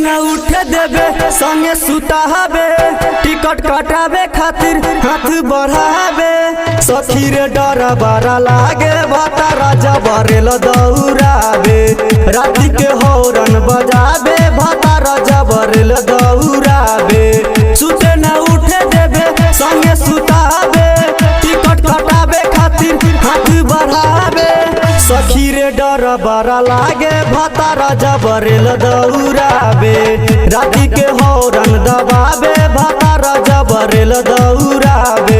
न उठे देबे संगे सुताबे टिकट कटाबे खातिर हाथ बढ़ाबे सखी रे डर बड़ा लागे भतारा जबरेल दौड़ाबे राती के हॉर्न बजाबे भतारा जबरेल दौड़ाबे सुते न उठे देबे संगे सुताबे टिकट कटाबे खातिर हाथ बढ़ाबे सखी रे डर बड़ा लागे भतारा जबरेल दौड़ाबे राती के हॉर्न दबाबे भतारा जबरेल दौड़ाबे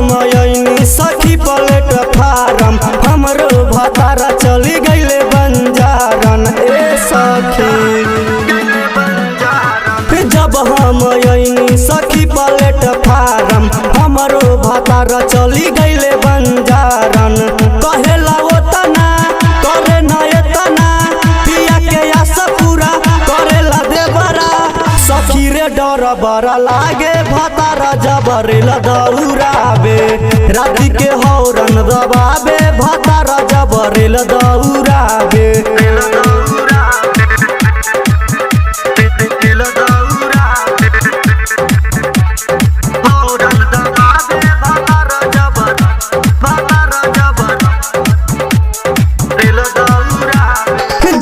सखी प्लेट फारम हमरो भतारा चली गईले बंजारन ए सखी जब हम आईनी सखी प्लेट फारम हमरो भतारा चली गईले बंजारन कहेला ओतना करे न एतना पिया के आस पूरा करेला देवरा सखी रे डर बड़ा लागे भतारा जबरेल दौड़ाबे राती के हॉर्न दबाबे भतारा जबरेल दौड़ाबे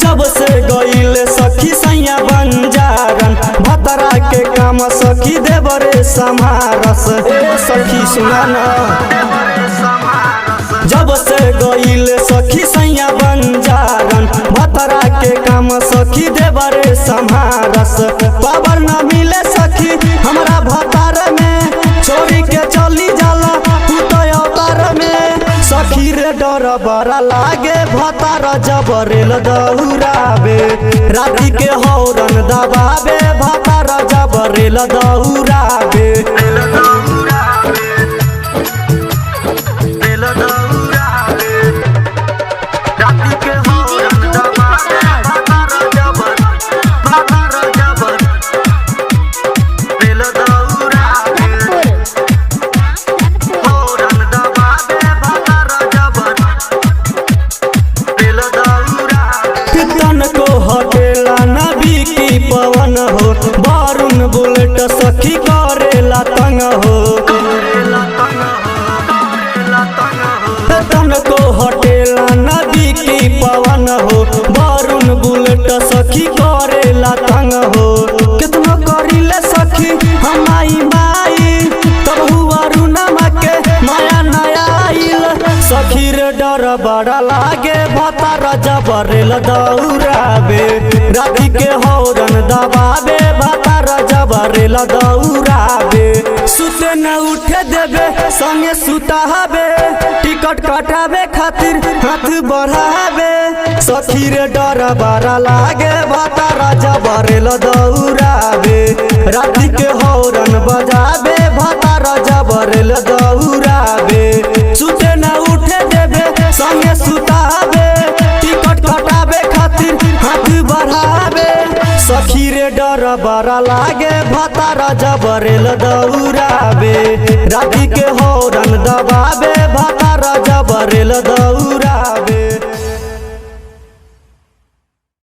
जब से गईले सखी सैया बंजारन भतारा के काम सखी देवरे समारस ए सखी सुनाना जब से गईले सखी सैया बंजारन भतारा के काम सखी देवरे समारस पावर न मिले सखी हमरा भतार में छोड़ी के चली जाला अवतार में सखी रे डर बड़ा लागे भतारा जबरेल दौड़ाबे राती के हॉर्न दबाबे भतारा जबरेल दौड़ाबे पवन हो बारून बुलेट सखी करेला तंग हो तन को हटेला नदी की पवन हो बारून बुलेट सखी करेला तंग हो कितना करिले सखी हम माई तब हुआ रूनमा के नया नया सखी रे डर बड़ा लागे भतारा जबरेल दौड़ाबे राती के हॉर्न दबाबे भतारा जबरेल दौड़ाबे सुते न उठे देबे संगे सुताबे टिकट कटाबे खातिर हाथ बढ़ाबे सखी रे डर बड़ा लागे भतारा जबरेल दौड़ाबे राती के हॉर्न बजाबे भतारा जबरेल दौड़ाबे सुते न उठे देबे संगे सुताबे टिकट कटाबे खातिर हाथ बढ़ाबे सखी रे डर बड़ा लागे भतारा जबरेल दौड़ाबे राती के हॉर्न दबाबे भतारा जबरेल दौड़ाबे।